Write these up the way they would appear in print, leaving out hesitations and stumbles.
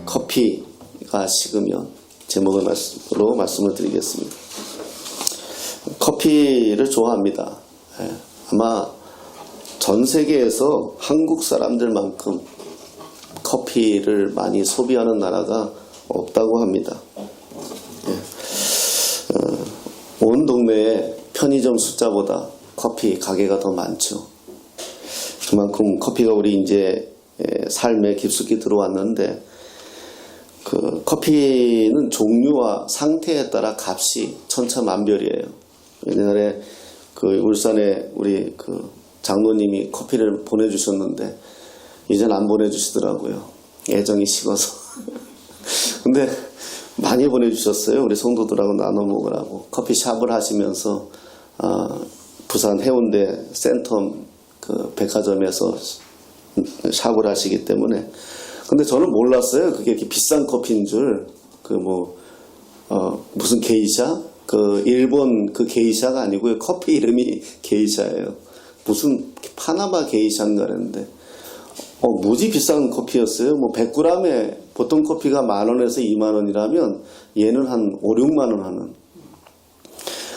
커피가 식으면 제목으로 말씀을 드리겠습니다. 커피를 좋아합니다. 아마 전 세계에서 한국 사람들만큼 커피를 많이 소비하는 나라가 없다고 합니다. 온 동네에 편의점 숫자보다 커피 가게가 더 많죠. 그만큼 커피가 우리 이제 삶에 깊숙이 들어왔는데, 그 커피는 종류와 상태에 따라 값이 천차만별이에요. 옛날에 그 울산에 우리 그 장로님이 커피를 보내주셨는데 이젠 안 보내주시더라고요. 애정이 식어서. 근데 많이 보내주셨어요. 우리 성도들하고 나눠 먹으라고. 커피샵을 하시면서 부산 해운대 센텀 그 백화점에서 샵을 하시기 때문에. 근데 저는 몰랐어요. 그게 이렇게 비싼 커피인 줄. 무슨 게이샤? 그 일본 그 게이샤가 아니고요. 커피 이름이 게이샤예요. 무슨 파나마 게이샤인가 그랬는데 무지 비싼 커피였어요. 100g에 보통 커피가 10,000원에서 20,000원이라면 얘는 한 5, 6만원 하는.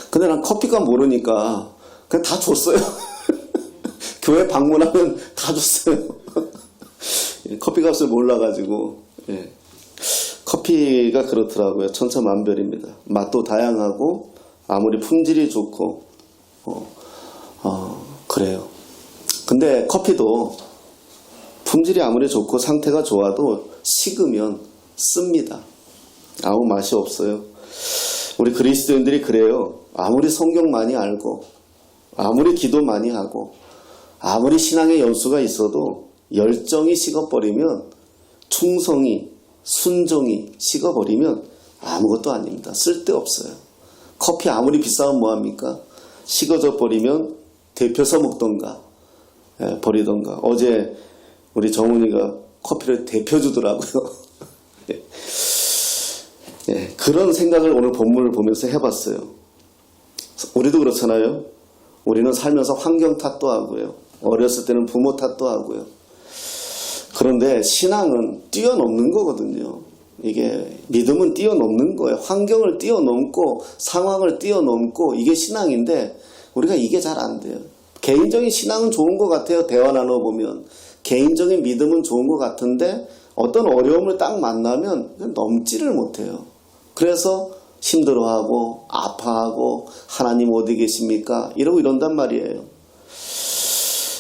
근데 난 커피가 모르니까 그냥 다 줬어요. 교회 방문하면 다 줬어요. 커피 값을 몰라가지고. 예. 커피가 그렇더라고요. 천차만별입니다. 맛도 다양하고 아무리 품질이 좋고 그래요. 근데 커피도 품질이 아무리 좋고 상태가 좋아도 식으면 씁니다. 아무 맛이 없어요. 우리 그리스도인들이 그래요. 아무리 성경 많이 알고 아무리 기도 많이 하고 아무리 신앙의 연수가 있어도 열정이 식어버리면, 충성이 순종이 식어버리면 아무것도 아닙니다. 쓸데없어요. 커피 아무리 비싸면 뭐합니까? 식어져 버리면 데펴서 먹던가 버리던가. 어제 우리 정훈이가 커피를 데펴주더라고요. 그런 생각을 오늘 본문을 보면서 해봤어요. 우리도 그렇잖아요. 우리는 살면서 환경 탓도 하고요. 어렸을 때는 부모 탓도 하고요. 그런데 신앙은 뛰어넘는 거거든요. 이게 믿음은 뛰어넘는 거예요. 환경을 뛰어넘고 상황을 뛰어넘고 이게 신앙인데 우리가 이게 잘 안 돼요. 개인적인 신앙은 좋은 것 같아요. 대화 나눠보면. 개인적인 믿음은 좋은 것 같은데 어떤 어려움을 딱 만나면 넘지를 못해요. 그래서 힘들어하고 아파하고 하나님 어디 계십니까? 이러고 이런단 말이에요.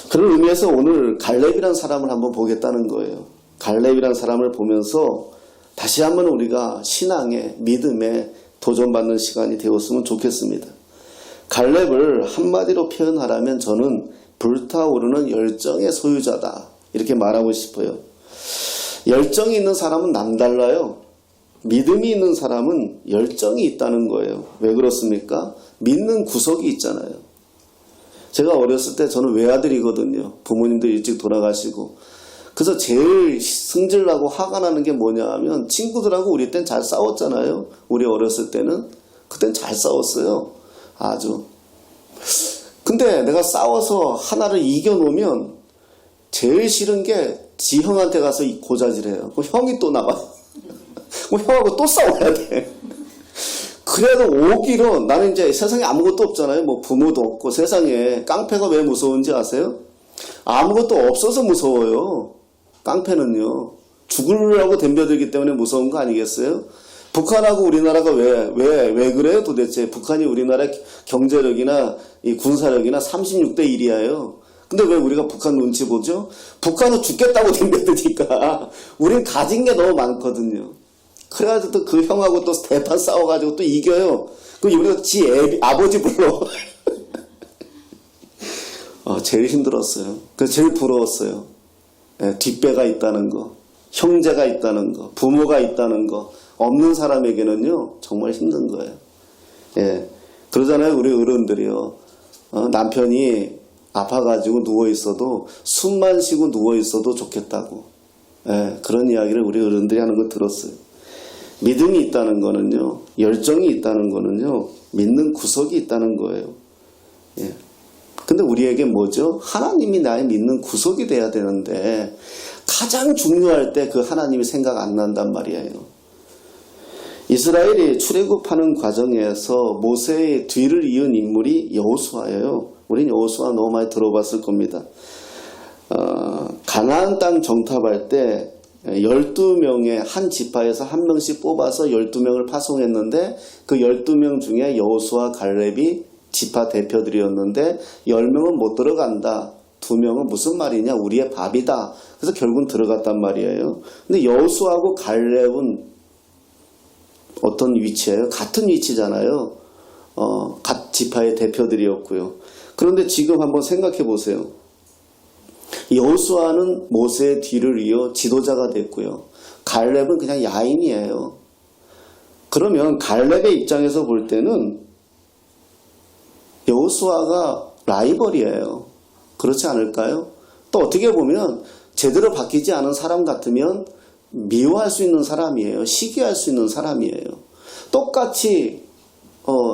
그런 의미에서 오늘 갈렙이라는 사람을 한번 보겠다는 거예요. 갈렙이라는 사람을 보면서 다시 한번 우리가 신앙에 믿음에 도전받는 시간이 되었으면 좋겠습니다. 갈렙을 한마디로 표현하라면 저는 불타오르는 열정의 소유자다 이렇게 말하고 싶어요. 열정이 있는 사람은 남달라요. 믿음이 있는 사람은 열정이 있다는 거예요. 왜 그렇습니까? 믿는 구석이 있잖아요. 제가 어렸을 때 저는 외아들이거든요. 부모님들 일찍 돌아가시고. 그래서 제일 승질나고 화가 나는 게 뭐냐 하면 친구들하고 우리 땐 잘 싸웠잖아요. 우리 어렸을 때는. 그땐 잘 싸웠어요. 아주. 근데 내가 싸워서 하나를 이겨놓으면 제일 싫은 게 지 형한테 가서 고자질해요. 그럼 형이 또 나와. 그럼 형하고 또 싸워야 돼. 그래도 오기로 나는 이제 세상에 아무것도 없잖아요. 뭐 부모도 없고 세상에. 깡패가 왜 무서운지 아세요? 아무것도 없어서 무서워요. 깡패는요. 죽으려고 덤벼들기 때문에 무서운 거 아니겠어요? 북한하고 우리나라가 왜 그래요 도대체? 북한이 우리나라 경제력이나 이 군사력이나 36대 1이에요. 근데 왜 우리가 북한 눈치 보죠? 북한은 죽겠다고 덤벼드니까 우린 가진 게 너무 많거든요. 그래가지고 또 그 형하고 또 대판 싸워가지고 또 이겨요. 그럼 우리가 아버지 불러. 제일 힘들었어요. 그래서 제일 부러웠어요. 뒷배가 있다는 거, 형제가 있다는 거, 부모가 있다는 거. 없는 사람에게는요 정말 힘든 거예요. 그러잖아요. 우리 어른들이요. 남편이 아파가지고 누워있어도 숨만 쉬고 누워있어도 좋겠다고. 그런 이야기를 우리 어른들이 하는 거 들었어요. 믿음이 있다는 거는요, 열정이 있다는 거는요, 믿는 구석이 있다는 거예요. 근데 우리에게 뭐죠? 하나님이 나의 믿는 구석이 돼야 되는데 가장 중요할 때 그 하나님이 생각 안 난단 말이에요. 이스라엘이 출애굽하는 과정에서 모세의 뒤를 이은 인물이 여호수아예요. 우린 여호수아 너무 많이 들어봤을 겁니다. 가나안 땅 정탐할 때 12명의 한 지파에서 한 명씩 뽑아서 12명을 파송했는데 그 12명 중에 여호수아 갈렙이 지파 대표들이었는데 10명은 못 들어간다. 2명은 무슨 말이냐? 우리의 밥이다. 그래서 결국은 들어갔단 말이에요. 근데 여호수아하고 갈렙은 어떤 위치예요? 같은 위치잖아요. 각 지파의 대표들이었고요. 그런데 지금 한번 생각해 보세요. 여호수아는 모세의 뒤를 이어 지도자가 됐고요. 갈렙은 그냥 야인이에요. 그러면 갈렙의 입장에서 볼 때는 여호수아가 라이벌이에요. 그렇지 않을까요? 또 어떻게 보면 제대로 바뀌지 않은 사람 같으면 미워할 수 있는 사람이에요. 시기할 수 있는 사람이에요. 똑같이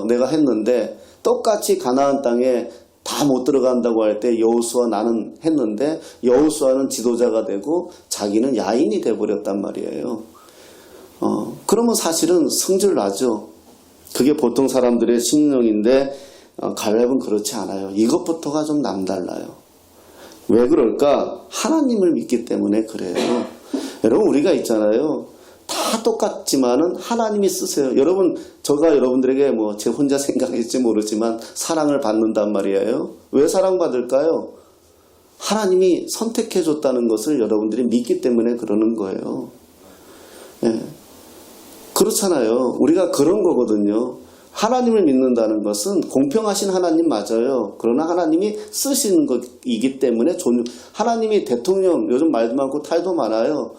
내가 했는데 똑같이 가나안 땅에 다 못 들어간다고 할 때 여호수아 나는 했는데 여호수아는 지도자가 되고 자기는 야인이 돼버렸단 말이에요. 그러면 사실은 성질 나죠. 그게 보통 사람들의 심령인데 갈렙은 그렇지 않아요. 이것부터가 좀 남달라요. 왜 그럴까? 하나님을 믿기 때문에 그래요. 여러분 우리가 있잖아요. 다 똑같지만은 하나님이 쓰세요. 여러분 제가 여러분들에게 뭐 제 혼자 생각할지 모르지만 사랑을 받는단 말이에요. 왜 사랑받을까요? 하나님이 선택해 줬다는 것을 여러분들이 믿기 때문에 그러는 거예요. 예. 그렇잖아요. 우리가 그런 거거든요. 하나님을 믿는다는 것은 공평하신 하나님 맞아요. 그러나 하나님이 쓰시는 것이기 때문에 하나님이 대통령 요즘 말도 많고 탈도 많아요.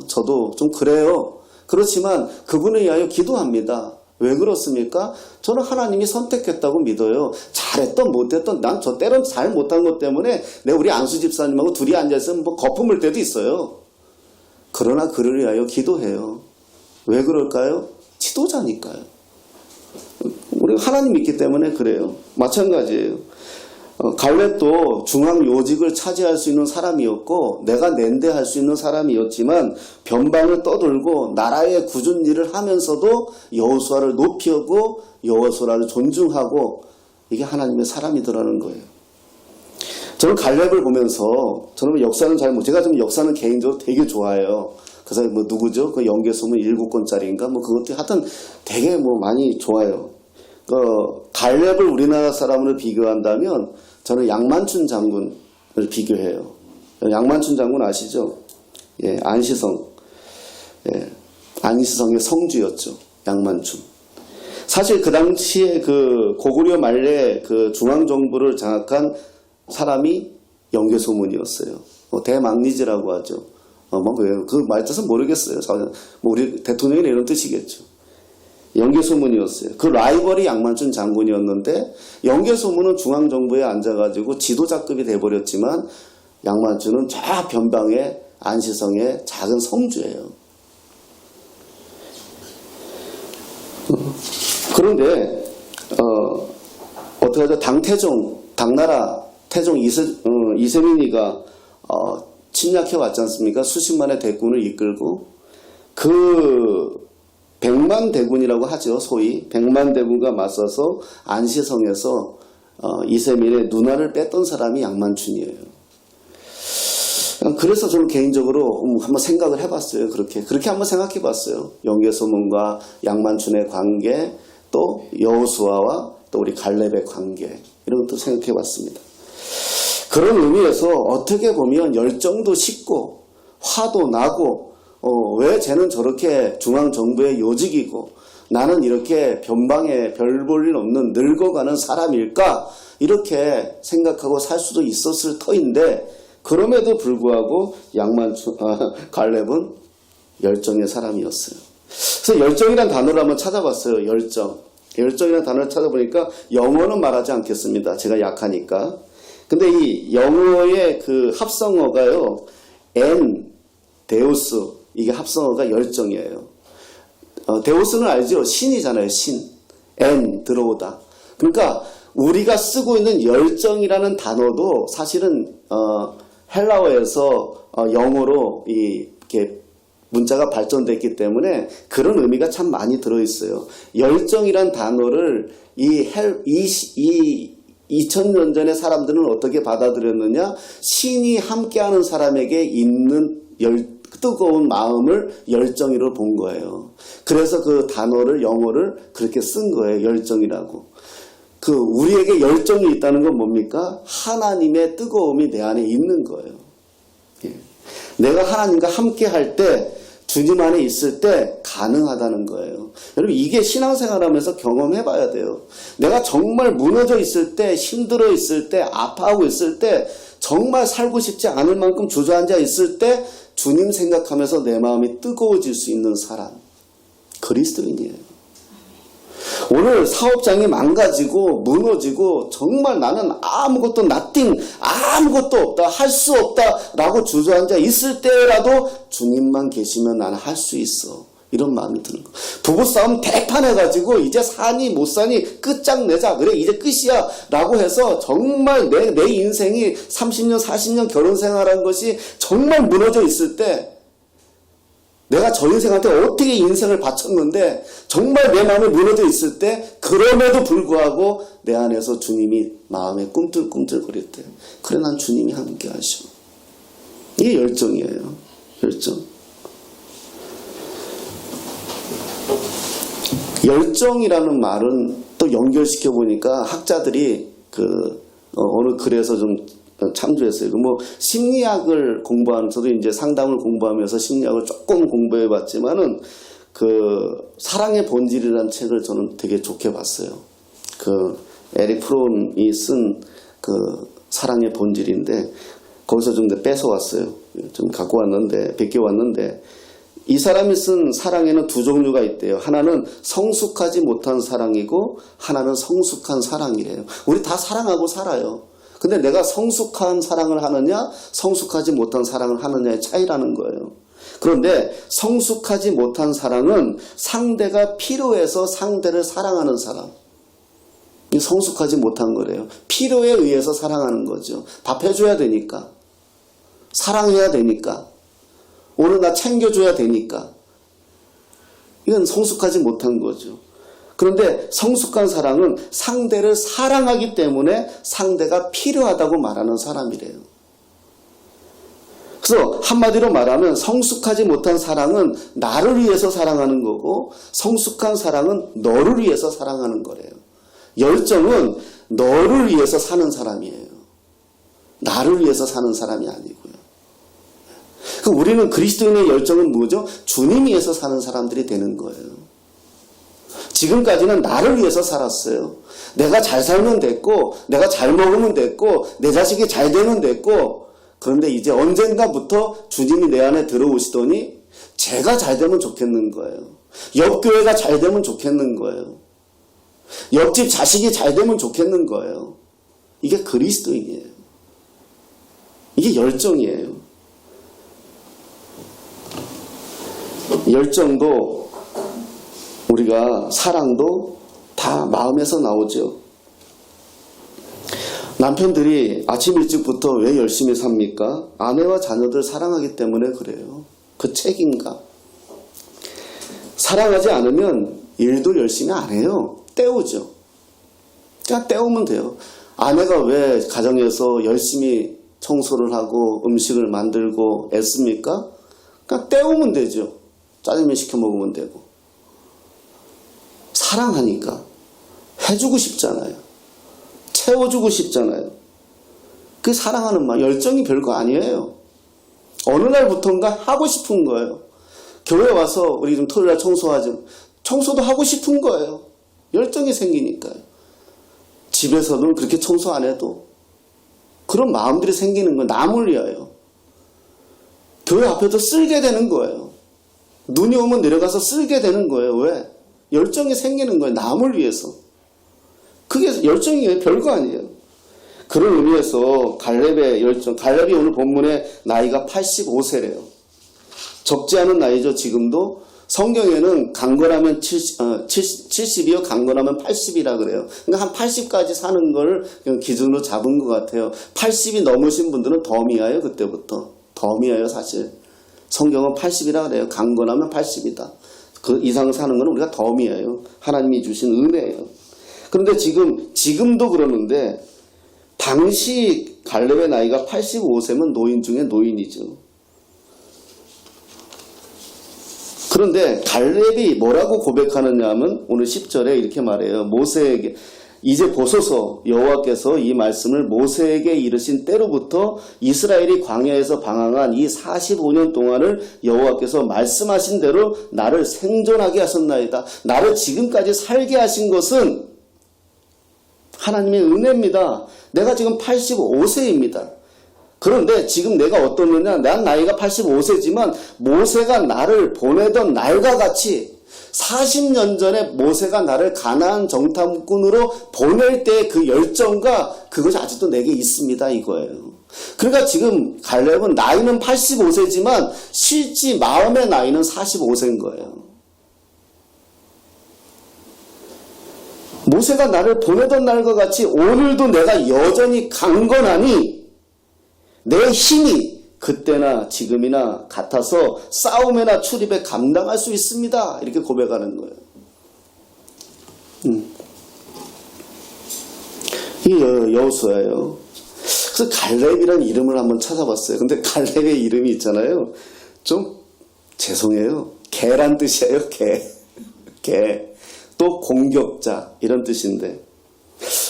저도 좀 그래요. 그렇지만 그분에 의하여 기도합니다. 왜 그렇습니까? 저는 하나님이 선택했다고 믿어요. 잘했던 못했던 난 저 때론 잘 못한 것 때문에 내가 우리 안수 집사님하고 둘이 앉아서 뭐 거품을 때도 있어요. 그러나 그를 위하여 기도해요. 왜 그럴까요? 지도자니까요. 우리가 하나님 믿기 때문에 그래요. 마찬가지예요. 갈렙도 중앙 요직을 차지할 수 있는 사람이었고 내가 낸대할 수 있는 사람이었지만 변방을 떠돌고 나라의 굳은 일을 하면서도 여호수아를 높이고 여호수아를 존중하고 이게 하나님의 사람이더라는 거예요. 저는 갈렙을 보면서 저는 역사는 제가 좀 역사는 개인적으로 되게 좋아해요. 그래서 뭐 누구죠? 그 연개소문 7권짜리인가 뭐 그것도 하여튼 되게 뭐 많이 좋아요. 갈렙을 우리나라 사람으로 비교한다면 저는 양만춘 장군을 비교해요. 양만춘 장군 아시죠? 예, 안시성. 예, 안시성의 성주였죠. 양만춘. 사실 그 당시에 그 고구려 말래 그 중앙정부를 장악한 사람이 연개소문이었어요. 대망리지라고 하죠. 그 말뜻은 모르겠어요. 뭐 우리 대통령이 이런 뜻이겠죠. 연개소문이었어요. 그 라이벌이 양만춘 장군이었는데 연개소문은 중앙정부에 앉아가지고 지도자급이 돼버렸지만 양만춘은 저 변방의 안시성의 작은 성주예요. 그런데 어떻게 하죠? 당나라 태종 이세민이가 침략해 왔지 않습니까? 수십만의 대군을 이끌고 그 백만대군이라고 하죠. 소위 백만대군과 맞서서 안시성에서 이세민의 누나를 뺐던 사람이 양만춘이에요. 그래서 저는 개인적으로 한번 생각을 해봤어요. 그렇게 한번 생각해봤어요. 연개소문과 양만춘의 관계, 또 여호수아와 또 우리 갈렙의 관계 이런 것도 생각해봤습니다. 그런 의미에서 어떻게 보면 열정도 식고 화도 나고 왜 쟤는 저렇게 중앙정부의 요직이고 나는 이렇게 변방에 별 볼 일 없는 늙어가는 사람일까 이렇게 생각하고 살 수도 있었을 터인데 그럼에도 불구하고 갈렙은 열정의 사람이었어요. 그래서 열정이라는 단어를 한번 찾아봤어요. 열정이라는 단어를 찾아보니까 영어는 말하지 않겠습니다. 제가 약하니까. 근데 이 영어의 그 합성어가요. 데우스 이게 합성어가 열정이에요. 데우스는 알죠? 신이잖아요. 신. 들어오다. 그러니까 우리가 쓰고 있는 열정이라는 단어도 사실은 헬라어에서 영어로 이렇게 문자가 발전됐기 때문에 그런 의미가 참 많이 들어있어요. 열정이란 단어를 2000년 전에 사람들은 어떻게 받아들였느냐? 신이 함께하는 사람에게 있는 뜨거운 마음을 열정이로 본 거예요. 그래서 그 단어를 영어를 그렇게 쓴 거예요. 열정이라고. 우리에게 열정이 있다는 건 뭡니까? 하나님의 뜨거움이 내 안에 있는 거예요. 내가 하나님과 함께 할 때, 주님 안에 있을 때 가능하다는 거예요. 여러분, 이게 신앙생활하면서 경험해 봐야 돼요. 내가 정말 무너져 있을 때, 힘들어 있을 때, 아파하고 있을 때, 정말 살고 싶지 않을 만큼 주저앉아 있을 때 주님 생각하면서 내 마음이 뜨거워질 수 있는 사람, 그리스도인이에요. 오늘 사업장이 망가지고 무너지고 정말 나는 아무것도 아무것도 없다, 할 수 없다라고 주저앉아 있을 때라도 주님만 계시면 나는 할 수 있어. 이런 마음이 드는 거. 부부싸움 대판해가지고 이제 사니 못 사니 끝장내자. 그래 이제 끝이야 라고 해서 정말 내 인생이 30년 40년 결혼생활한 것이 정말 무너져 있을 때, 내가 저 인생한테 어떻게 인생을 바쳤는데 정말 내 마음이 무너져 있을 때, 그럼에도 불구하고 내 안에서 주님이 마음에 꿈틀꿈틀거릴 때, 그래 난 주님이 함께 하셔. 이게 열정이에요. 열정. 열정이라는 말은 또 연결시켜 보니까 학자들이 어느 글에서 좀 참조했어요. 심리학을 저도 이제 상담을 공부하면서 심리학을 조금 공부해 봤지만은 사랑의 본질이라는 책을 저는 되게 좋게 봤어요. 에릭 프롬이 쓴 사랑의 본질인데, 거기서 좀 뺏어왔어요. 좀 갖고 왔는데, 베껴왔는데, 이 사람이 쓴 사랑에는 두 종류가 있대요. 하나는 성숙하지 못한 사랑이고, 하나는 성숙한 사랑이래요. 우리 다 사랑하고 살아요. 근데 내가 성숙한 사랑을 하느냐, 성숙하지 못한 사랑을 하느냐의 차이라는 거예요. 그런데 성숙하지 못한 사랑은 상대가 필요해서 상대를 사랑하는 사람. 이 성숙하지 못한 거래요. 필요에 의해서 사랑하는 거죠. 밥 해줘야 되니까. 사랑해야 되니까. 오늘 나 챙겨줘야 되니까. 이건 성숙하지 못한 거죠. 그런데 성숙한 사랑은 상대를 사랑하기 때문에 상대가 필요하다고 말하는 사람이래요. 그래서 한마디로 말하면 성숙하지 못한 사랑은 나를 위해서 사랑하는 거고, 성숙한 사랑은 너를 위해서 사랑하는 거래요. 열정은 너를 위해서 사는 사람이에요. 나를 위해서 사는 사람이 아니고요. 그럼 우리는 그리스도인의 열정은 뭐죠? 주님 위해서 사는 사람들이 되는 거예요. 지금까지는 나를 위해서 살았어요. 내가 잘 살면 됐고, 내가 잘 먹으면 됐고, 내 자식이 잘 되면 됐고, 그런데 이제 언젠가부터 주님이 내 안에 들어오시더니 제가 잘 되면 좋겠는 거예요. 옆교회가 잘 되면 좋겠는 거예요. 옆집 자식이 잘 되면 좋겠는 거예요. 이게 그리스도인이에요. 이게 열정이에요. 열정도 우리가 사랑도 다 마음에서 나오죠. 남편들이 아침 일찍부터 왜 열심히 삽니까? 아내와 자녀들 사랑하기 때문에 그래요. 그 책임감. 사랑하지 않으면 일도 열심히 안 해요. 때우죠. 그냥 때우면 돼요. 아내가 왜 가정에서 열심히 청소를 하고 음식을 만들고 애씁니까? 그냥 때우면 되죠. 짜장면 시켜 먹으면 되고. 사랑하니까 해주고 싶잖아요. 채워주고 싶잖아요. 그 사랑하는 마음, 열정이 별거 아니에요. 어느 날부터인가 하고 싶은 거예요. 교회 와서 우리 좀 토요일 날 청소하지. 청소도 하고 싶은 거예요. 열정이 생기니까요. 집에서는 그렇게 청소 안 해도 그런 마음들이 생기는 거예요. 남을 위하여. 교회 앞에도 쓸게 되는 거예요. 눈이 오면 내려가서 쓸게 되는 거예요. 왜? 열정이 생기는 거예요. 남을 위해서. 그게 열정이에요. 별거 아니에요. 그런 의미에서 갈렙의 열정, 갈렙이 오늘 본문에 나이가 85세래요. 적지 않은 나이죠. 지금도. 성경에는 강건하면 70이요, 강건하면 80이라 그래요. 그러니까 한 80까지 사는 걸 기준으로 잡은 것 같아요. 80이 넘으신 분들은 더 미아요, 그때부터. 덤이에요, 사실. 성경은 80이라 그래요. 강건하면 80이다. 그 이상 사는 건 우리가 덤이에요. 하나님이 주신 은혜예요. 그런데 지금도 그러는데, 당시 갈렙의 나이가 85세면 노인 중에 노인이죠. 그런데 갈렙이 뭐라고 고백하느냐 하면 오늘 10절에 이렇게 말해요. 모세에게 이제 보소서 여호와께서 이 말씀을 모세에게 이르신 때로부터 이스라엘이 광야에서 방황한 이 45년 동안을 여호와께서 말씀하신 대로 나를 생존하게 하셨나이다. 나를 지금까지 살게 하신 것은 하나님의 은혜입니다. 내가 지금 85세입니다. 그런데 지금 내가 어떠느냐? 난 나이가 85세지만 모세가 나를 보내던 날과 같이 40년 전에 모세가 나를 가나안 정탐꾼으로 보낼 때 그 열정과 그것이 아직도 내게 있습니다, 이거예요. 그러니까 지금 갈렙은 나이는 85세지만 실제 마음의 나이는 45세인 거예요. 모세가 나를 보내던 날과 같이 오늘도 내가 여전히 강건하니 내 힘이 그때나 지금이나 같아서 싸움이나 출입에 감당할 수 있습니다. 이렇게 고백하는 거예요. 이 여호수아예요. 그래서 갈렙이라는 이름을 한번 찾아봤어요. 근데 갈렙의 이름이 있잖아요. 좀 죄송해요. 개란 뜻이에요. 개. 또 공격자 이런 뜻인데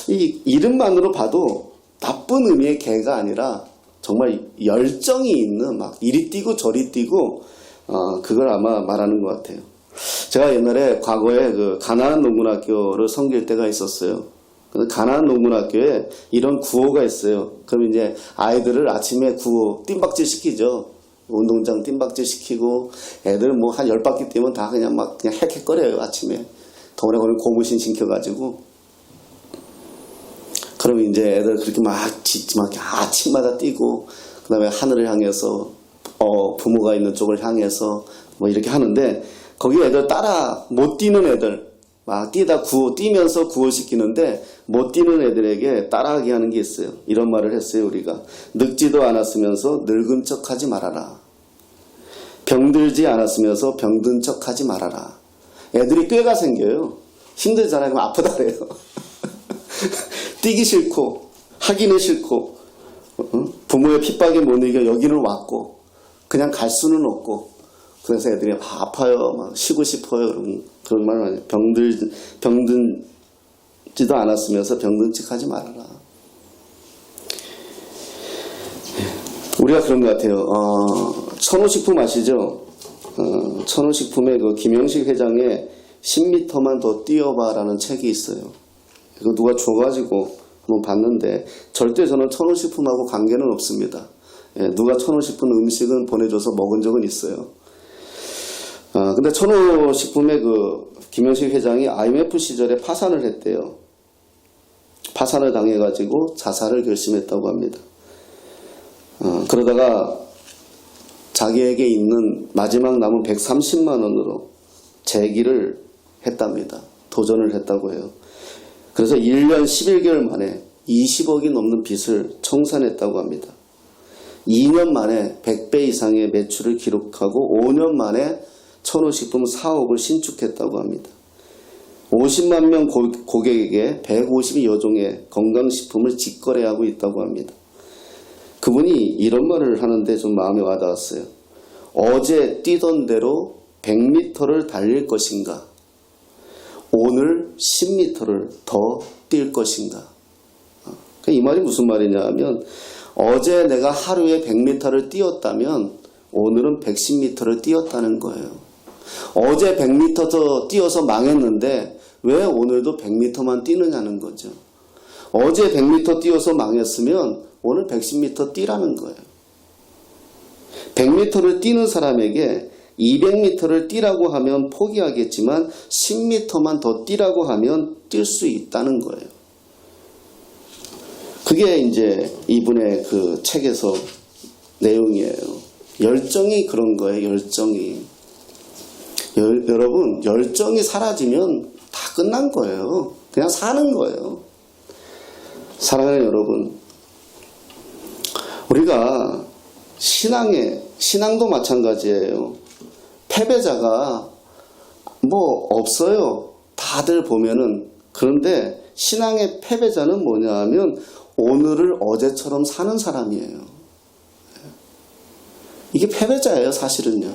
이 이름만으로 봐도 나쁜 의미의 개가 아니라 정말 열정이 있는 막 이리 뛰고 저리 뛰고 그걸 아마 말하는 것 같아요. 제가 옛날에 과거에 그 가나안 농군학교를 섬길 때가 있었어요. 가나안 농군학교에 이런 구호가 있어요. 그럼 이제 아이들을 아침에 구호 뜀박질 시키죠. 운동장 뜀박질 시키고 애들 뭐 한 10바퀴 뛰면 다 그냥 헥헥거려요. 아침에 더군다나 거기 고무신 신겨가지고. 그럼 이제 애들 그렇게 막 아침마다 뛰고 그 다음에 하늘을 향해서 부모가 있는 쪽을 향해서 뭐 이렇게 하는데 거기 애들 따라 못 뛰는 애들 막 뛰면서 구호시키는데 못 뛰는 애들에게 따라하게 하는 게 있어요. 이런 말을 했어요. 우리가 늙지도 않았으면서 늙은 척하지 말아라. 병들지 않았으면서 병든 척하지 말아라. 애들이 꾀가 생겨요. 힘들잖아요. 그럼 아프다 그래요. 뛰기 싫고 하기는 싫고 부모의 핍박에 못 이겨 여기는 왔고 그냥 갈 수는 없고 그래서 애들이 아파요. 막 쉬고 싶어요. 그런 말을 하죠. 병든지도 않았으면서 병든 척하지 말아라. 우리가 그런 것 같아요. 천호식품 아시죠? 천호식품의 그 김영식 회장의 10m만 더 뛰어봐라는 책이 있어요. 이거 누가 줘가지고 한번 봤는데 절대 저는 천호식품하고 관계는 없습니다. 누가 천호식품 음식은 보내줘서 먹은 적은 있어요. 근데 천호식품의 그 김영식 회장이 IMF 시절에 파산을 했대요. 파산을 당해가지고 자살을 결심했다고 합니다. 그러다가 자기에게 있는 마지막 남은 130만 원으로 재기를 했답니다. 도전을 했다고 해요. 그래서 1년 11개월 만에 20억이 넘는 빚을 청산했다고 합니다. 2년 만에 100배 이상의 매출을 기록하고 5년 만에 천호식품 사업을 신축했다고 합니다. 50만 명 고객에게 152여 종의 건강식품을 직거래하고 있다고 합니다. 그분이 이런 말을 하는데 좀 마음에 와닿았어요. 어제 뛰던 대로 100m를 달릴 것인가? 오늘 10m를 더 뛸 것인가? 이 말이 무슨 말이냐 하면 어제 내가 하루에 100m를 뛰었다면 오늘은 110m를 뛰었다는 거예요. 어제 100m 더 뛰어서 망했는데 왜 오늘도 100m만 뛰느냐는 거죠. 어제 100m 뛰어서 망했으면 오늘 110m 뛰라는 거예요. 100m를 뛰는 사람에게 200m를 뛰라고 하면 포기하겠지만 10m만 더 뛰라고 하면 뛸 수 있다는 거예요. 그게 이제 이분의 그 책에서 내용이에요. 열정이 그런 거예요. 열정이. 여러분 열정이 사라지면 다 끝난 거예요. 그냥 사는 거예요. 사랑하는 여러분, 우리가 신앙도 마찬가지예요. 패배자가 뭐 없어요. 다들 보면은. 그런데 신앙의 패배자는 뭐냐 하면 오늘을 어제처럼 사는 사람이에요. 이게 패배자예요, 사실은요.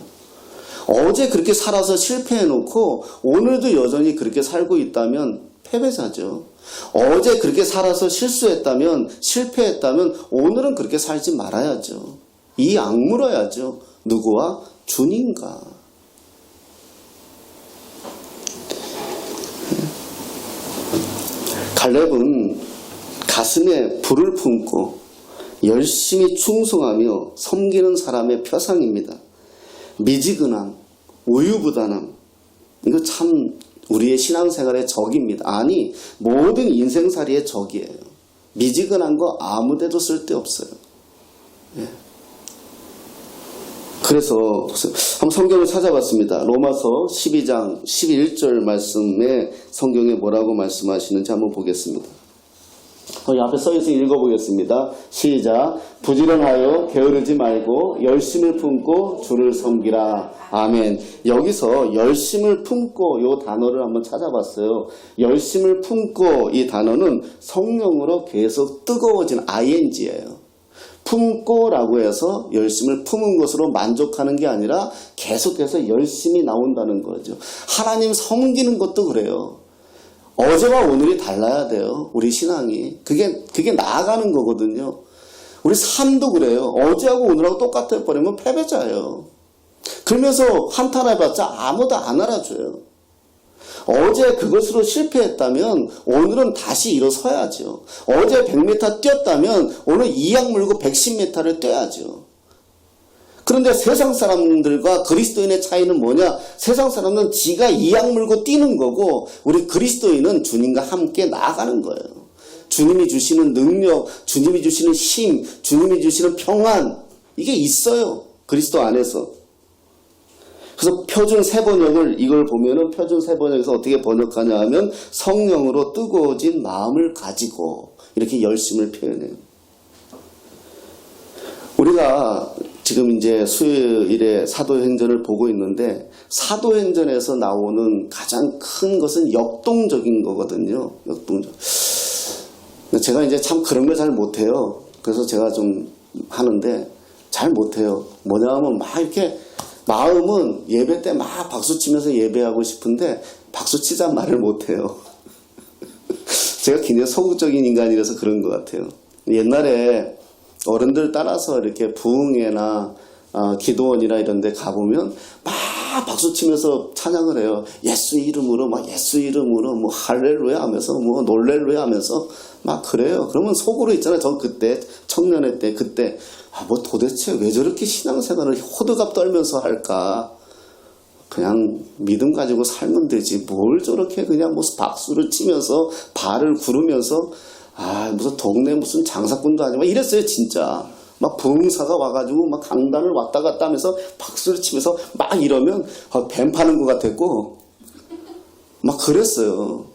어제 그렇게 살아서 실패해놓고 오늘도 여전히 그렇게 살고 있다면 패배자죠. 어제 그렇게 살아서 실수했다면, 실패했다면 오늘은 그렇게 살지 말아야죠. 이 악물어야죠. 누구와? 주님과. 갈렙은 가슴에 불을 품고 열심히 충성하며 섬기는 사람의 표상입니다. 미지근함, 우유부단함, 이거 참 우리의 신앙생활의 적입니다. 아니, 모든 인생살이의 적이에요. 미지근한 거 아무데도 쓸데없어요. 예. 그래서 한번 성경을 찾아봤습니다. 로마서 12장 11절 말씀에 성경에 뭐라고 말씀하시는지 한번 보겠습니다. 여기 앞에 써있으니 읽어보겠습니다. 시작. 부지런하여 게으르지 말고 열심을 품고 주를 섬기라. 아멘. 여기서 열심을 품고 이 단어를 한번 찾아봤어요. 열심을 품고 이 단어는 성령으로 계속 뜨거워진 ing예요. 품고라고 해서 열심을 품은 것으로 만족하는 게 아니라 계속해서 열심히 나온다는 거죠. 하나님 섬기는 것도 그래요. 어제와 오늘이 달라야 돼요. 우리 신앙이. 그게 나아가는 거거든요. 우리 삶도 그래요. 어제하고 오늘하고 똑같아 버리면 패배자예요. 그러면서 한탄해봤자 아무도 안 알아줘요. 어제 그것으로 실패했다면 오늘은 다시 일어서야죠. 어제 100m 뛰었다면 오늘 이악 물고 110m를 뛰어야죠. 그런데 세상 사람들과 그리스도인의 차이는 뭐냐? 세상 사람은 지가 이악 물고 뛰는 거고 우리 그리스도인은 주님과 함께 나아가는 거예요. 주님이 주시는 능력, 주님이 주시는 힘, 주님이 주시는 평안, 이게 있어요. 그리스도 안에서. 그래서 표준 세번역을 이걸 보면은 표준 세번역에서 어떻게 번역하냐 하면 성령으로 뜨거워진 마음을 가지고 이렇게 열심을 표현해요. 우리가 지금 이제 수요일에 사도행전을 보고 있는데 사도행전에서 나오는 가장 큰 것은 역동적인 거거든요. 역동적. 제가 이제 참 그런 걸 잘 못해요. 그래서 제가 좀 하는데 잘 못해요. 뭐냐 하면 막 이렇게 마음은 예배 때 막 박수 치면서 예배하고 싶은데 박수 치자는 말을 못해요. 제가 굉장히 소극적인 인간이라서 그런 것 같아요. 옛날에 어른들 따라서 이렇게 부흥회나 기도원이나 이런 데 가보면 막 박수 치면서 찬양을 해요. 예수 이름으로 막 예수 이름으로 뭐 할렐루야 하면서 뭐 놀렐루야 하면서 막 그래요. 그러면 속으로 있잖아요. 전 그때 청년회 때 그때 뭐 도대체 왜 저렇게 신앙생활을 호들갑 떨면서 할까? 그냥 믿음 가지고 살면 되지. 뭘 저렇게 그냥 무슨 박수를 치면서 발을 구르면서 무슨 동네 무슨 장사꾼도 아니고 이랬어요. 진짜 막 부흥사가 와가지고 막 강단을 왔다 갔다 하면서 박수를 치면서 막 이러면 뱀 파는 것 같았고 막 그랬어요.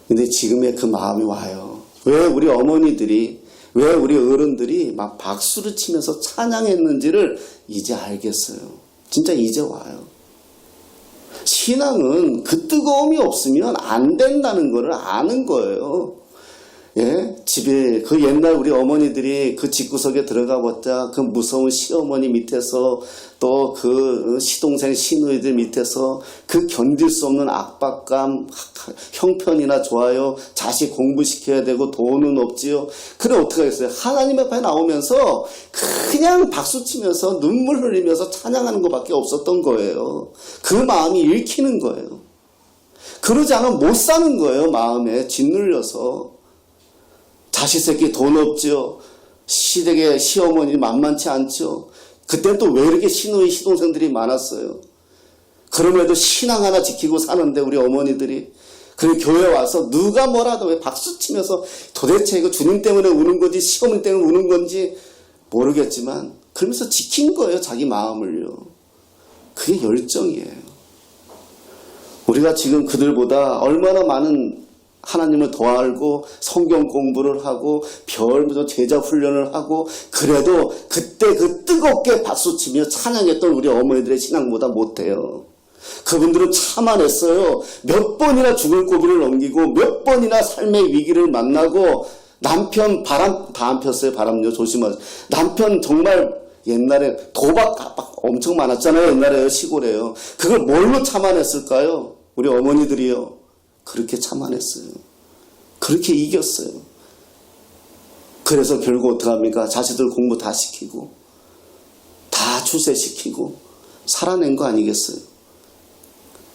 근데 지금의 그 마음이 와요. 왜 우리 어머니들이 왜 우리 어른들이 막 박수를 치면서 찬양했는지를 이제 알겠어요. 진짜 이제 와요. 신앙은 그 뜨거움이 없으면 안 된다는 것을 아는 거예요. 예? 집에 그 옛날 우리 어머니들이 그 집구석에 들어가 봤자 그 무서운 시어머니 밑에서 또 그 시동생 시누이들 밑에서 그 견딜 수 없는 압박감, 형편이나 좋아요, 자식 공부시켜야 되고 돈은 없지요. 그래 어떻게 하겠어요? 하나님 앞에 나오면서 그냥 박수치면서 눈물 흘리면서 찬양하는 것밖에 없었던 거예요. 그 마음이 읽히는 거예요. 그러지 않으면 못 사는 거예요. 마음에 짓눌려서. 자식 새끼 돈 없죠. 시댁에 시어머니 만만치 않죠. 그때는 또 왜 이렇게 시누이 시동생들이 많았어요. 그럼에도 신앙 하나 지키고 사는데 우리 어머니들이 그 교회 와서 누가 뭐라도 왜 박수치면서 도대체 이거 주님 때문에 우는 건지 시어머니 때문에 우는 건지 모르겠지만 그러면서 지킨 거예요. 자기 마음을요. 그게 열정이에요. 우리가 지금 그들보다 얼마나 많은 하나님을 더 알고 성경 공부를 하고 별부터 제자 훈련을 하고 그래도 그때 그 뜨겁게 박수치며 찬양했던 우리 어머니들의 신앙보다 못해요. 그분들은 참아냈어요. 몇 번이나 죽을 고비를 넘기고 몇 번이나 삶의 위기를 만나고 남편 바람 다 안 폈어요. 바람요 조심하세요. 남편 정말 옛날에 도박 엄청 많았잖아요. 옛날에 시골에요. 그걸 뭘로 참아냈을까요? 우리 어머니들이요. 그렇게 참아냈어요. 그렇게 이겼어요. 그래서 결국 어떡합니까? 자식들 공부 다 시키고 다 출세시키고 살아낸 거 아니겠어요?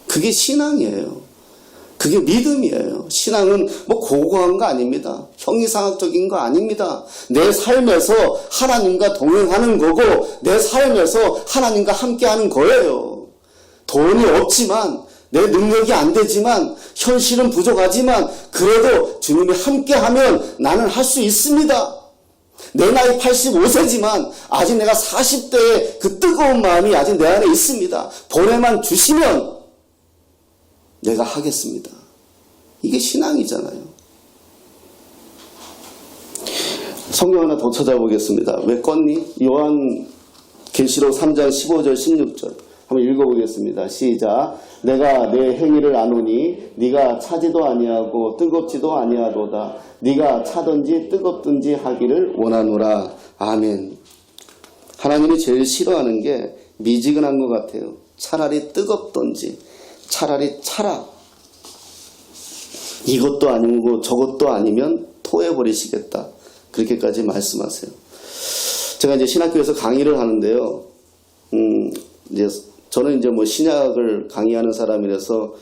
그게 신앙이에요. 그게 믿음이에요. 신앙은 뭐 고고한 거 아닙니다. 형이상학적인 거 아닙니다. 내 삶에서 하나님과 동행하는 거고 내 삶에서 하나님과 함께하는 거예요. 돈이 없지만 내 능력이 안 되지만 현실은 부족하지만 그래도 주님이 함께하면 나는 할 수 있습니다. 내 나이 85세지만 아직 내가 40대의 그 뜨거운 마음이 아직 내 안에 있습니다. 보내만 주시면 내가 하겠습니다. 이게 신앙이잖아요. 성경 하나 더 찾아보겠습니다. 왜 껐니? 요한계시록 3장 15절 16절 한번 읽어보겠습니다. 시작. 내가 내 행위를 아노니 네가 차지도 아니하고 뜨겁지도 아니하도다. 네가 차든지 뜨겁든지 하기를 원하노라. 아멘. 하나님이 제일 싫어하는 게 미지근한 것 같아요. 차라리 뜨겁든지 차라리 차라. 이것도 아니고 저것도 아니면 토해버리시겠다. 그렇게까지 말씀하세요. 제가 이제 신학교에서 강의를 하는데요. 이제 저는 이제 뭐 신약을 강의하는 사람이라서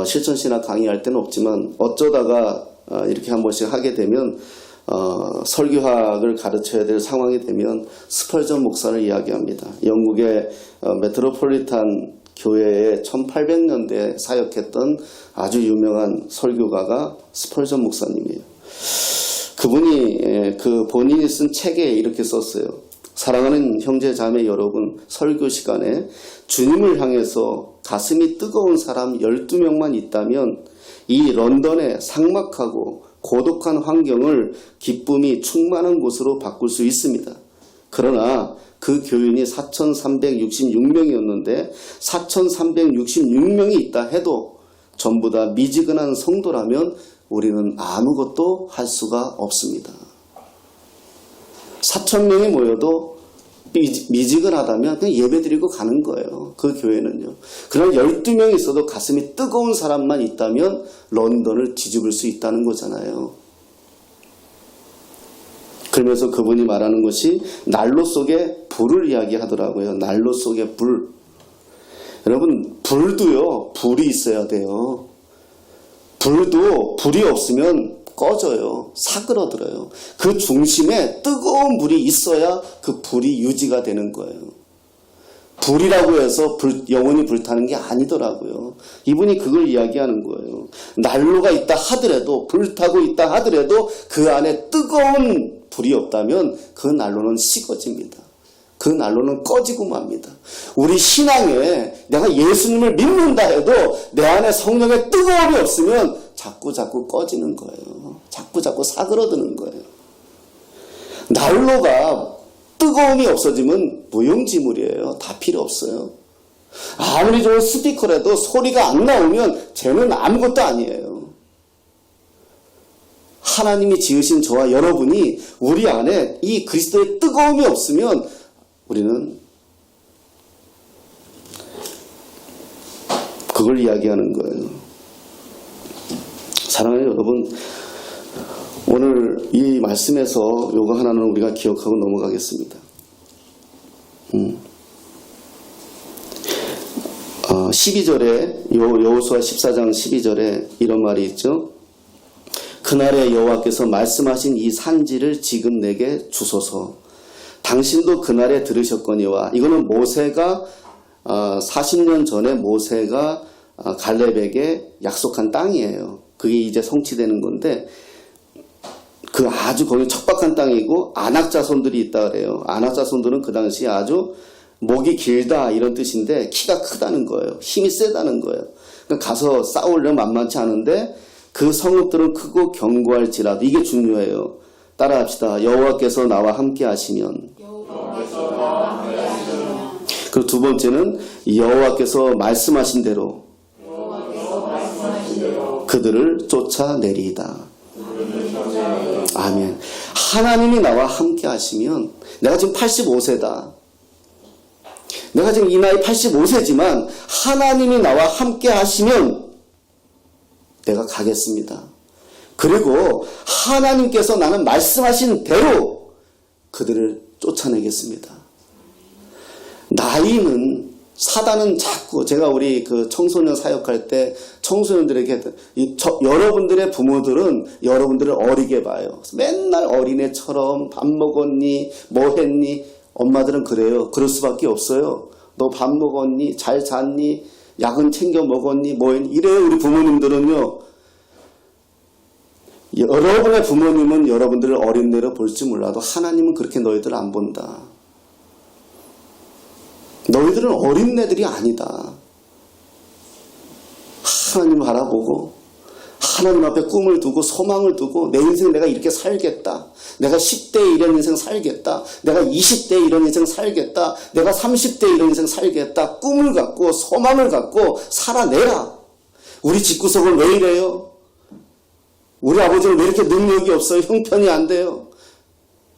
실천신학 강의할 때는 없지만 어쩌다가 이렇게 한 번씩 하게 되면 설교학을 가르쳐야 될 상황이 되면 스펄전 목사를 이야기합니다. 영국의 메트로폴리탄 교회에 1800년대에 사역했던 아주 유명한 설교가가 스펄전 목사님이에요. 그분이 그 본인이 쓴 책에 이렇게 썼어요. 사랑하는 형제 자매 여러분, 설교 시간에 주님을 향해서 가슴이 뜨거운 사람 12명만 있다면 이 런던의 삭막하고 고독한 환경을 기쁨이 충만한 곳으로 바꿀 수 있습니다. 그러나 그 교인이 4,366명이었는데 4,366명이 있다 해도 전부 다 미지근한 성도라면 우리는 아무것도 할 수가 없습니다. 4,000명이 모여도 미지근하다면 그냥 예배드리고 가는 거예요. 그 교회는요. 그러나 12명이 있어도 가슴이 뜨거운 사람만 있다면 런던을 뒤집을 수 있다는 거잖아요. 그러면서 그분이 말하는 것이 난로 속에 불을 이야기하더라고요. 난로 속에 불. 여러분, 불도요, 불이 있어야 돼요. 불도 불이 없으면 꺼져요. 사그러들어요. 그 중심에 뜨거운 불이 있어야 그 불이 유지가 되는 거예요. 불이라고 해서 영원히 불타는 게 아니더라고요. 이분이 그걸 이야기하는 거예요. 난로가 있다 하더라도, 불타고 있다 하더라도 그 안에 뜨거운 불이 없다면 그 난로는 식어집니다. 그 난로는 꺼지고 맙니다. 우리 신앙에 내가 예수님을 믿는다 해도 내 안에 성령의 뜨거움이 없으면 자꾸 꺼지는 거예요. 자꾸 사그러드는 거예요. 난로가 뜨거움이 없어지면 무용지물이에요. 다 필요 없어요. 아무리 좋은 스피커라도 소리가 안 나오면 쟤는 아무것도 아니에요. 하나님이 지으신 저와 여러분이 우리 안에 이 그리스도의 뜨거움이 없으면 우리는 그걸 이야기하는 거예요. 사랑하는 여러분, 오늘 이 말씀에서 요거 하나는 우리가 기억하고 넘어가겠습니다. 12절에 여호수아 14장 12절에 이런 말이 있죠. 그날에 여호와께서 말씀하신 이 산지를 지금 내게 주소서. 당신도 그날에 들으셨거니와. 이거는 모세가 40년 전에 모세가 갈렙에게 약속한 땅이에요. 그게 이제 성취되는 건데 그 아주 거기 척박한 땅이고 안악 자손들이 있다 그래요. 안악 자손들은 그 당시 아주 목이 길다 이런 뜻인데 키가 크다는 거예요. 힘이 세다는 거예요. 그러니까 가서 싸우려면 만만치 않은데 그 성읍들은 크고 견고할지라도. 이게 중요해요. 따라합시다. 여호와께서 나와 함께 하시면. 그리고 두 번째는 여호와께서 말씀하신 대로 그들을 쫓아내리이다. 아멘. 하나님이 나와 함께 하시면, 내가 지금 85세다. 내가 지금 이 나이 85세지만 하나님이 나와 함께 하시면 내가 가겠습니다. 그리고 하나님께서 나는 말씀하신 대로 그들을 쫓아내겠습니다. 나이는, 사단은 자꾸, 제가 우리 그 청소년 사역할 때 청소년들에게 여러분들의 부모들은 여러분들을 어리게 봐요. 맨날 어린애처럼 밥 먹었니? 뭐 했니? 엄마들은 그래요. 그럴 수밖에 없어요. 너 밥 먹었니? 잘 잤니? 약은 챙겨 먹었니? 뭐 했니? 이래요. 우리 부모님들은요. 여러분의 부모님은 여러분들을 어린애로 볼지 몰라도 하나님은 그렇게 너희들을 안 본다. 너희들은 어린애들이 아니다. 하나님 바라보고 하나님 앞에 꿈을 두고 소망을 두고 내 인생 내가 이렇게 살겠다. 내가 10대 이런 인생 살겠다. 내가 20대 이런 인생 살겠다. 내가 30대 이런 인생 살겠다. 꿈을 갖고 소망을 갖고 살아내라. 우리 집구석은 왜 이래요? 우리 아버지는 왜 이렇게 능력이 없어요? 형편이 안 돼요?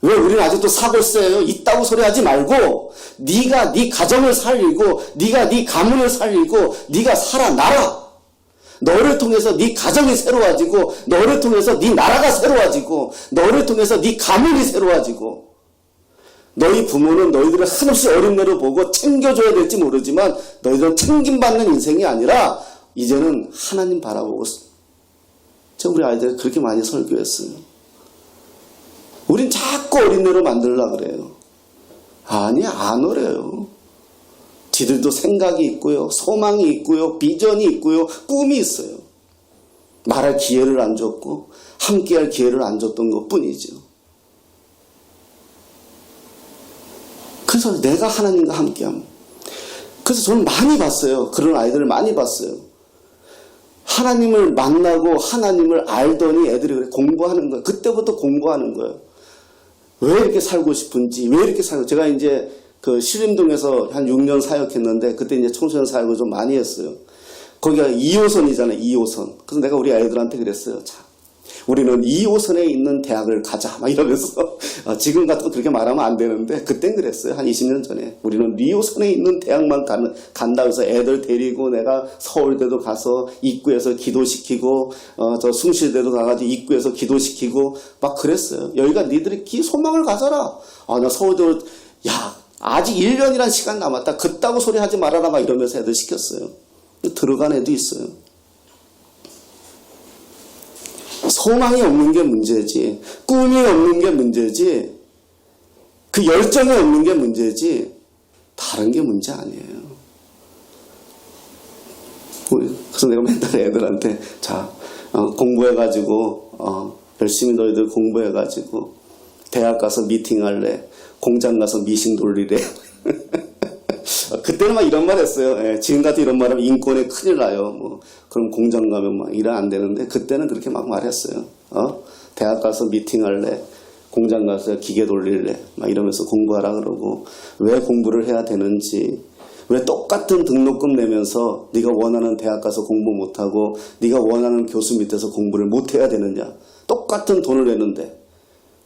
왜 우리는 아직도 사골세예요? 있다고 소리하지 말고 네가 네 가정을 살리고 네가 네 가문을 살리고 네가 살아나라. 너를 통해서 네 가정이 새로워지고 너를 통해서 네 나라가 새로워지고 너를 통해서 네 가문이 새로워지고. 너희 부모는 너희들을 한없이 어린애로 보고 챙겨줘야 될지 모르지만 너희들은 챙김받는 인생이 아니라 이제는 하나님 바라보고. 제가 우리 아이들 그렇게 많이 설교했어요. 우린 자꾸 어린애로 만들려고 그래요. 아니, 안 어려요. 지들도 생각이 있고요. 소망이 있고요. 비전이 있고요. 꿈이 있어요. 말할 기회를 안 줬고 함께할 기회를 안 줬던 것뿐이죠. 그래서 내가 하나님과 함께함. 그래서 저는 많이 봤어요. 그런 아이들을 많이 봤어요. 하나님을 만나고 하나님을 알더니 애들이 그래 공부하는 거예요. 그때부터 공부하는 거예요. 왜 이렇게 살고 싶은지, 왜 이렇게 살고. 제가 이제 그 신림동에서 한 6년 사역했는데 그때 이제 청소년 사역을 좀 많이 했어요. 거기가 2호선이잖아요. 2호선. 그래서 내가 우리 아이들한테 그랬어요. 자, 우리는 2호선에 있는 대학을 가자. 막 이러면서 지금 같으면 그렇게 말하면 안 되는데 그땐 그랬어요. 한 20년 전에. 우리는 2호선에 있는 대학만 간다 해서 애들 데리고 내가 서울대도 가서 입구에서 기도시키고 저 숭실대도 가가지고 입구에서 기도시키고 막 그랬어요. 여기가 니들이 소망을 가져라. 나 서울대로 아직 1년이란 시간 남았다. 그따구 소리 하지 말아라. 막 이러면서 애들 시켰어요. 들어간 애도 있어요. 소망이 없는 게 문제지, 꿈이 없는 게 문제지, 그 열정이 없는 게 문제지 다른 게 문제 아니에요. 그래서 내가 맨날 애들한테 자, 공부해가지고 열심히 너희들 공부해가지고 대학 가서 미팅할래, 공장 가서 미싱 돌리래. 그때는 막 이런 말 했어요. 예, 지금 같은 이런 말 하면 인권에 큰일 나요. 그럼 공장 가면 막 일은 안 되는데 그때는 그렇게 막 말했어요. 대학 가서 미팅할래, 공장 가서 기계 돌릴래, 막 이러면서 공부하라 그러고. 왜 공부를 해야 되는지, 왜 똑같은 등록금 내면서 네가 원하는 대학 가서 공부 못하고 네가 원하는 교수 밑에서 공부를 못해야 되느냐. 똑같은 돈을 내는데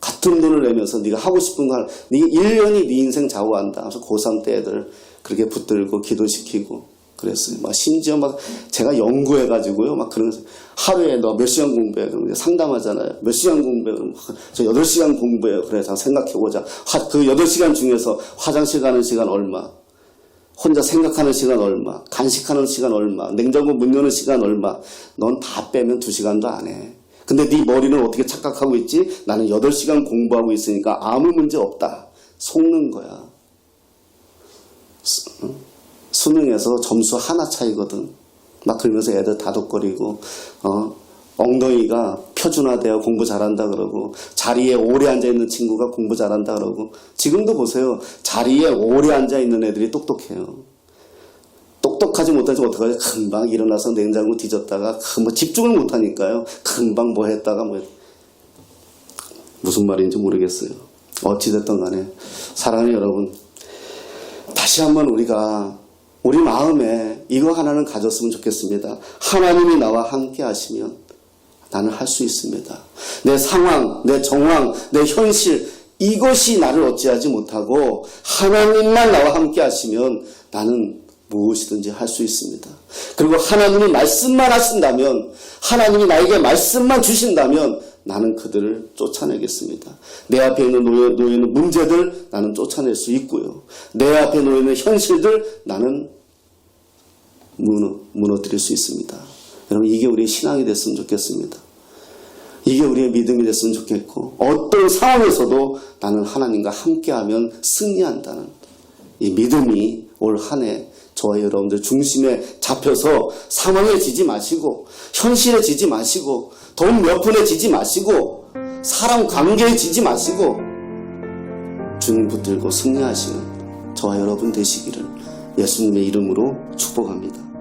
같은 돈을 내면서 네가 하고 싶은 거, 네 1년이 네 인생 좌우한다. 그래서 고3 때 애들 그렇게 붙들고 기도시키고 그랬어요. 막 심지어 막 제가 연구해가지고요. 막 그런, 하루에 너 몇 시간 공부해? 그럼 상담하잖아요. 몇 시간 공부해? 그럼 저 8시간 공부해요. 그래, 자, 생각해보자. 그 8시간 중에서 화장실 가는 시간 얼마? 혼자 생각하는 시간 얼마? 간식하는 시간 얼마? 냉장고 문 여는 시간 얼마? 넌 다 빼면 2시간도 안 해. 근데 네 머리는 어떻게 착각하고 있지? 나는 8시간 공부하고 있으니까 아무 문제 없다. 속는 거야. 수능에서 점수 하나 차이거든. 막 그러면서 애들 다독거리고 엉덩이가 표준화되어 공부 잘한다 그러고, 자리에 오래 앉아있는 친구가 공부 잘한다 그러고. 지금도 보세요. 자리에 오래 앉아있는 애들이 똑똑해요. 똑똑하지 못하지 어떡하죠? 금방 일어나서 냉장고 뒤졌다가 집중을 못하니까요. 금방 뭐 했다가 무슨 말인지 모르겠어요. 어찌됐든 간에 사랑하는 여러분, 다시 한번 우리가 우리 마음에 이거 하나는 가졌으면 좋겠습니다. 하나님이 나와 함께 하시면 나는 할 수 있습니다. 내 상황, 내 정황, 내 현실, 이것이 나를 어찌하지 못하고 하나님만 나와 함께 하시면 나는 무엇이든지 할 수 있습니다. 그리고 하나님이 말씀만 하신다면, 하나님이 나에게 말씀만 주신다면 나는 그들을 쫓아내겠습니다. 내 앞에 있는 놓여있는 문제들 나는 쫓아낼 수 있고요. 내 앞에 놓여있는 현실들 나는 무너뜨릴 수 있습니다. 여러분, 이게 우리의 신앙이 됐으면 좋겠습니다. 이게 우리의 믿음이 됐으면 좋겠고, 어떤 상황에서도 나는 하나님과 함께하면 승리한다는 이 믿음이 올 한 해 저와 여러분들 중심에 잡혀서 상황에 지지 마시고, 현실에 지지 마시고, 돈 몇 푼에 지지 마시고, 사람 관계에 지지 마시고, 주님 붙들고 승리하시는 저와 여러분 되시기를 예수님의 이름으로 축복합니다.